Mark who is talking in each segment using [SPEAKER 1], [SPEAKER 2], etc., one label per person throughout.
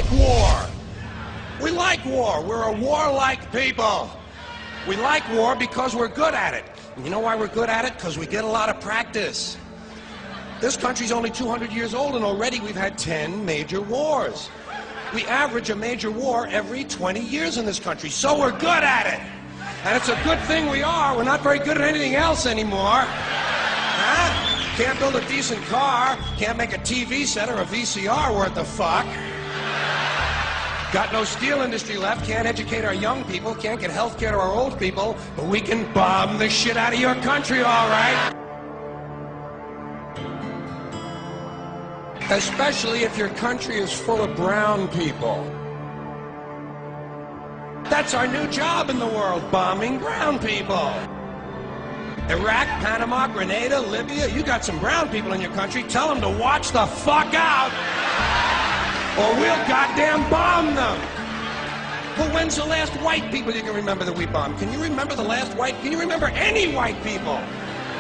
[SPEAKER 1] like war. We like war. We're a warlike people. We like war because we're good at it. And you know why we're good at it? Because we get a lot of practice. This country's only 200 years old, and already we've had 10 major wars. We average a major war every 20 years in this country, so we're good at it. And it's a good thing we are. We're not very good at anything else anymore. Huh? Can't build a decent car, can't make a TV set or a VCR worth the fuck. Got no steel industry left, can't educate our young people, can't get health care to our old people, but we can bomb the shit out of your country, all right? Especially if your country is full of brown people. That's our new job in the world, bombing brown people. Iraq, Panama, Grenada, Libya, you got some brown people in your country, tell them to watch the fuck out, or we'll goddamn bomb them. Well, when's the last white people you can remember that we bombed? Can you remember the last white? Can you remember any white people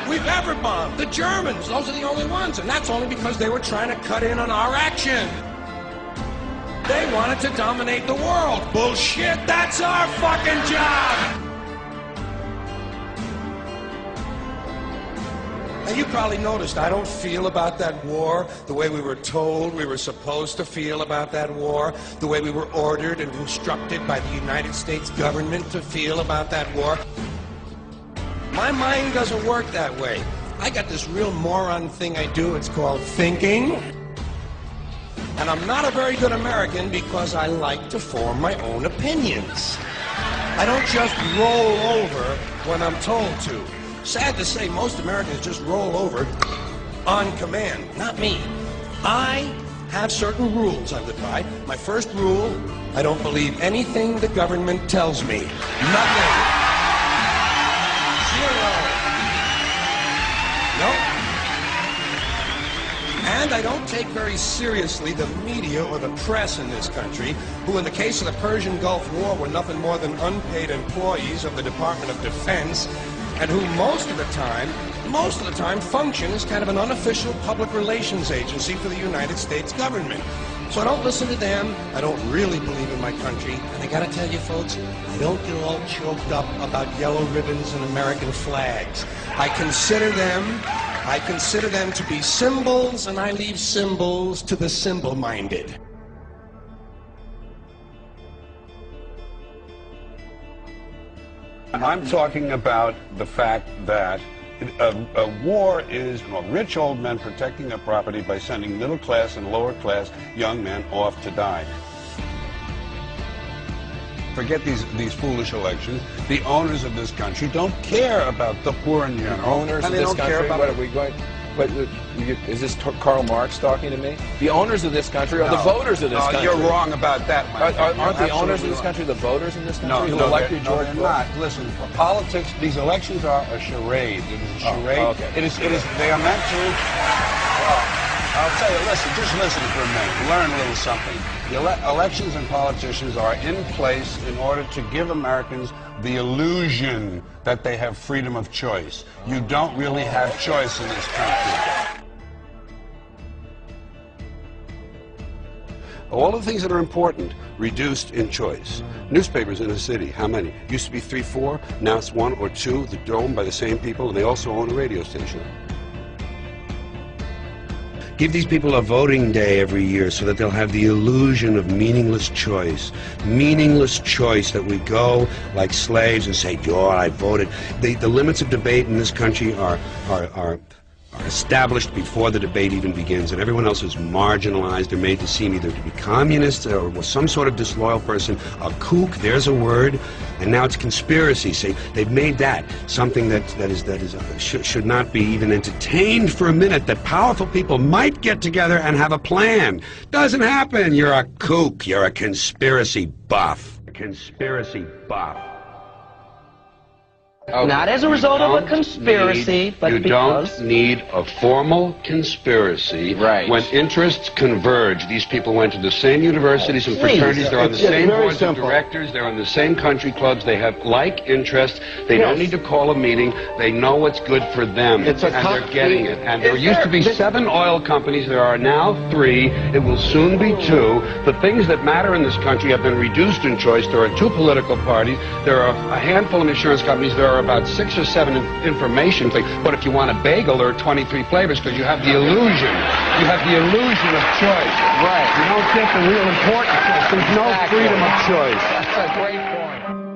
[SPEAKER 1] we've ever bombed? The Germans, those are the only ones, and that's only because they were trying to cut in on our action. They wanted to dominate the world. Bullshit, that's our fucking job! Now, you probably noticed I don't feel about that war the way we were told we were supposed to feel about that war, the way we were ordered and instructed by the United States government to feel about that war. My mind doesn't work that way. I got this real moron thing I do, it's called thinking. And I'm not a very good American because I like to form my own opinions. I don't just roll over when I'm told to. Sad to say, most Americans just roll over on command. Not me. I have certain rules I live by. My first rule, I don't believe anything the government tells me. Nothing. Zero. Nope. And I don't take very seriously the media or the press in this country, who in the case of the Persian Gulf War were nothing more than unpaid employees of the Department of Defense, and who most of the time function as kind of an unofficial public relations agency for the United States government. So I don't listen to them, I don't really believe in my country, and I gotta tell you folks, I don't get all choked up about yellow ribbons and American flags. I consider them to be symbols, and I leave symbols to the symbol-minded.
[SPEAKER 2] I'm talking about the fact that a war is rich old men protecting their property by sending middle-class and lower-class young men off to die. Forget these foolish elections. The owners of this country don't care about the poor in general.
[SPEAKER 3] The owners of this country, what are we going... But is this Karl Marx talking to me? The owners of this country are the voters of this country.
[SPEAKER 2] You're wrong about that, my friend.
[SPEAKER 3] Aren't the owners of this country the voters in this country who elected George Bush?
[SPEAKER 2] No, they're not. Listen, politics, these elections are a charade. It is a charade.
[SPEAKER 3] Oh, okay.
[SPEAKER 2] They are meant to... Well, I'll tell you, just listen for a minute. Learn a little something. The elections and politicians are in place in order to give Americans the illusion that they have freedom of choice. You don't really have choice in this country. All of the things that are important, reduced in choice. Newspapers in a city, how many? Used to be 3, 4, now it's 1 or 2. They're owned by the same people, and they also own a radio station. Give these people a voting day every year so that they'll have the illusion of meaningless choice. Meaningless choice that we go like slaves and say, "Oh, I voted." The limits of debate in this country are established before the debate even begins, and everyone else is marginalized or made to seem either to be communist or some sort of disloyal person, a kook, there's a word, and now it's conspiracy. See, they've made that something that should not be even entertained for a minute, that powerful people might get together and have a plan. Doesn't happen. You're a kook. You're a conspiracy buff. A conspiracy buff.
[SPEAKER 3] Okay.
[SPEAKER 4] Not as a result of a conspiracy, but because...
[SPEAKER 2] You don't need a formal conspiracy.
[SPEAKER 3] Right.
[SPEAKER 2] When interests converge, these people went to the same universities and fraternities, they're on the same boards of directors, they're in the same country clubs, they have like interests, they don't need to call a meeting, they know what's good for them, and they're getting it. And there used to be 7 oil companies, there are now 3, it will soon be 2. The things that matter in this country have been reduced in choice. There are 2 political parties, there are a handful of insurance companies, there are about 6 or 7 information things. But if you want a bagel, there are 23 flavors because you have the illusion. You have the illusion of choice.
[SPEAKER 3] Right.
[SPEAKER 2] You don't get the real important choice. There's no freedom of choice.
[SPEAKER 3] That's a great point.